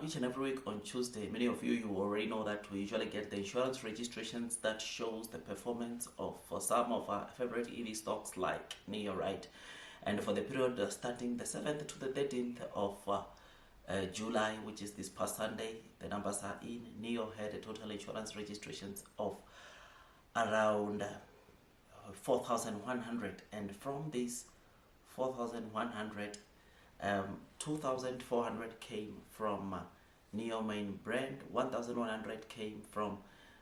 each and every week on Tuesday, many of you already know that we usually get the insurance registrations that shows the performance of some of our favorite EV stocks like NIO, right? And for the period starting the 7th to the 13th of July, which is this past Sunday, the numbers are in. NIO had a total insurance registrations of around 4,100, and from this 4,100, 2,400 came from NIO main brand, 1,100 came from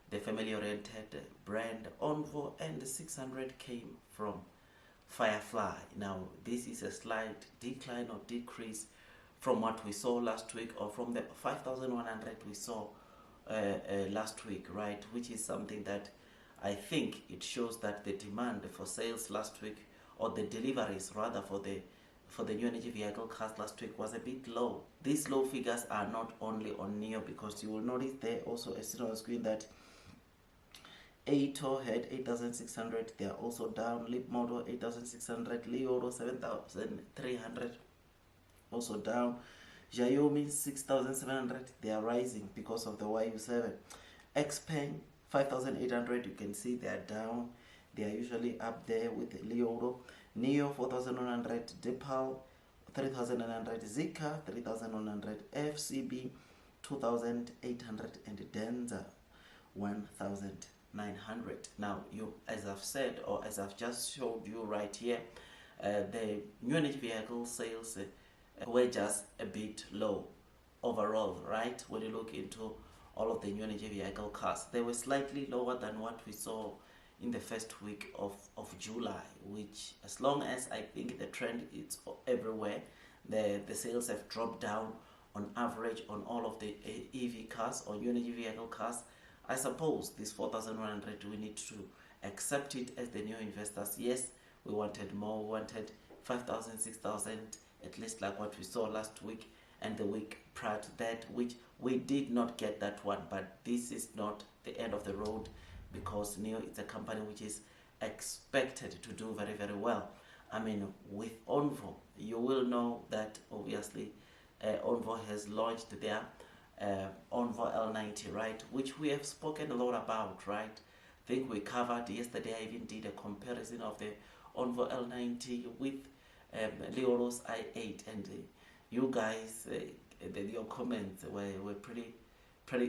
the family-oriented brand ONVO, and 600 came from Firefly. Now, this is a slight decline or decrease from what we saw last week, or from the 5,100 we saw last week, right? Which is something that I think it shows that the demand for sales last week, or the deliveries rather, for the new energy vehicle cars last week was a bit low. These low figures are not only on NIO, because you will notice there also, as seen on screen, that ATO had 8,600, they are also down. Leapmotor 8,600, Leoro 7,300, also down. Xiaomi 6,700, they are rising because of the YU7. Xpeng 5,800, you can see they are down. They are usually up there with Leoro. NIO 4,100, Depal 3,900, Zika 3,100, FCB 2,800, and Denza 1,900. Now, as I've said, or as I've just showed you right here, the new energy vehicle sales were just a bit low overall, right? When you look into all of the new energy vehicle cars, they were slightly lower than what we saw in the first week of July, which, as long as I think the trend is everywhere, the sales have dropped down on average on all of the EV cars or new energy vehicle cars. I suppose this 4,100, we need to accept it as the new investors. Yes, we wanted more, we wanted 5,000, 6,000, at least like what we saw last week and the week prior to that, which we did not get that one. But this is not the end of the road, because NIO is a company which is expected to do very, very well. I mean, with ONVO, you will know that obviously ONVO has launched their ONVO L90, right, which we have spoken a lot about, right? I think we covered yesterday. I even did a comparison of the ONVO L90 with Leoro's i8, and you guys, your comments were pretty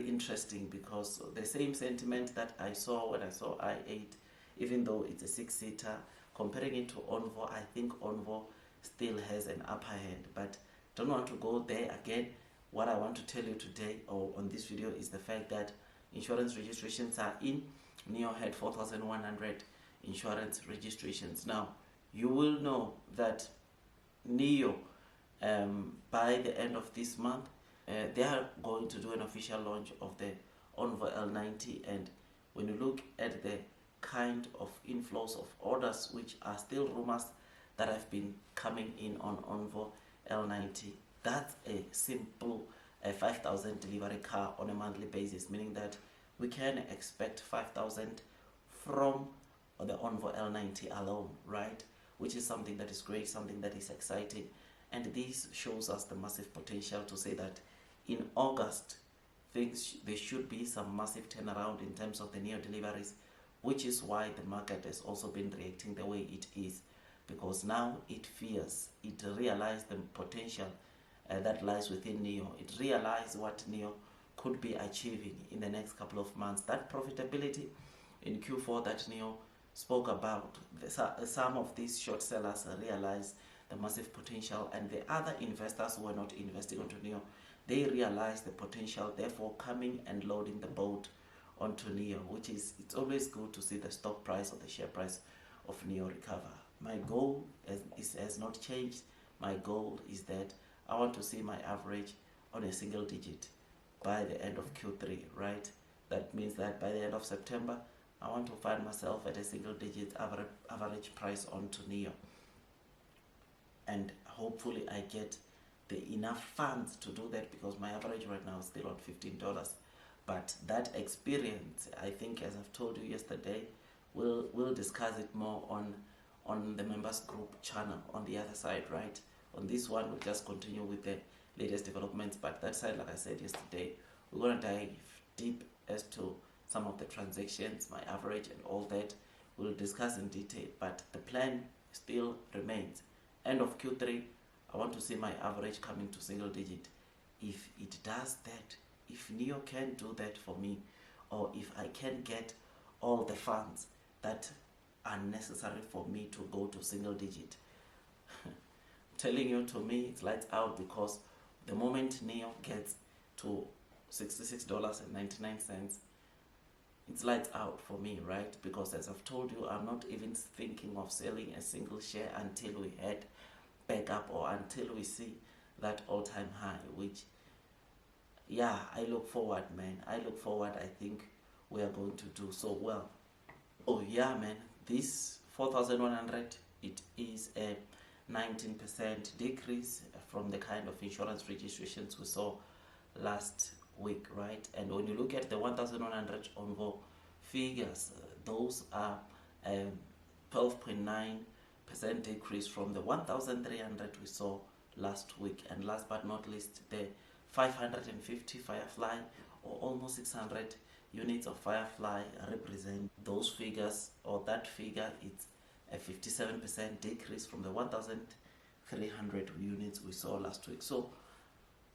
interesting, because the same sentiment that I saw when I saw i8, even though it's a 6-seater, comparing it to ONVO, I think ONVO still has an upper hand, but don't want to go there again. What I want to tell you today, or on this video, is the fact that insurance registrations are in. NIO had 4,100 insurance registrations. Now, you will know that NIO, by the end of this month, they are going to do an official launch of the ONVO L90, and when you look at the kind of inflows of orders, which are still rumors that have been coming in on ONVO L90, that's a simple 5,000 delivery car on a monthly basis, meaning that we can expect 5,000 from the ONVO L90 alone, right? Which is something that is great, something that is exciting, and this shows us the massive potential to say that in August, there should be some massive turnaround in terms of the NIO deliveries, which is why the market has also been reacting the way it is, because now it fears, it realized the potential that lies within NIO. It realized what NIO could be achieving in the next couple of months. That profitability in Q4 that NIO spoke about, some of these short sellers realized the massive potential, and the other investors who were not investing onto NIO, they realized the potential, therefore coming and loading the boat onto NIO, which is, it's always good to see the stock price or the share price of NIO recover. My goal has not changed. My goal is that I want to see my average on a single digit by the end of Q3, right? That means that by the end of September, I want to find myself at a single digit average price onto NIO. And hopefully I get the enough funds to do that, because my average right now is still on $15. But that experience, I think, as I've told you yesterday, we'll discuss it more on the members group channel on the other side, right? On this one, we'll just continue with the latest developments. But that side, like I said yesterday, we're gonna dive deep as to some of the transactions, my average and all that. We'll discuss in detail, but the plan still remains. End of Q3, I want to see my average coming to single digit. If it does that, if NIO can do that for me, or if I can get all the funds that are necessary for me to go to single digit, I'm telling you, to me it's lights out, because the moment NIO gets to $66.99, it's lights out for me, right? Because as I've told you, I'm not even thinking of selling a single share until we head back up, or until we see that all-time high, which, yeah, I look forward, man. I look forward. I think we are going to do so well. Oh yeah, man, this 4,100, it is a 19% decrease from the kind of insurance registrations we saw last week, right? And when you look at the 1,100 ONVO figures, those are 12.9% decrease from the 1,300 we saw last week. And last but not least, the 550 Firefly, or almost 600 units of Firefly, represent those figures, or that figure. It's a 57% decrease from the 1,300 units we saw last week. So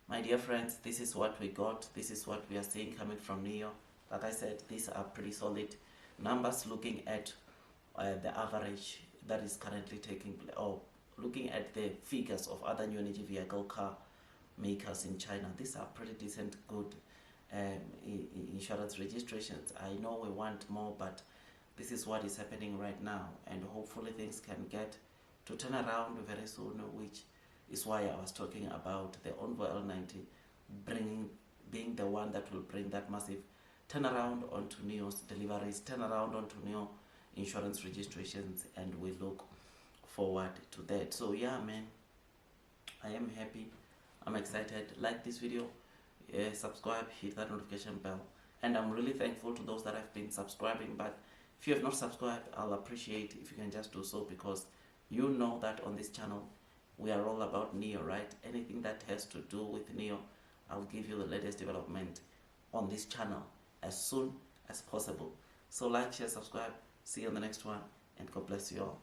my dear friends, this is what we got. This is what we are seeing coming from NIO. Like I said, these are pretty solid numbers, looking at the average that is currently taking place, or looking at the figures of other new energy vehicle car makers in China. These are pretty decent, good insurance registrations. I know we want more, but this is what is happening right now, and hopefully things can get to turn around very soon, which is why I was talking about the ONVO L90 being the one that will bring that massive turnaround onto NIO's deliveries, turnaround onto NIO insurance registrations, and we look forward to that. So yeah, man, I am happy, I'm excited. Like this video, subscribe, hit that notification bell, and I'm really thankful to those that have been subscribing. But if you have not subscribed, I'll appreciate if you can just do so, because you know that on this channel we are all about NIO, right? Anything that has to do with NIO, I'll give you the latest development on this channel as soon as possible. So like, share, subscribe. See you on the next one, and God bless you all.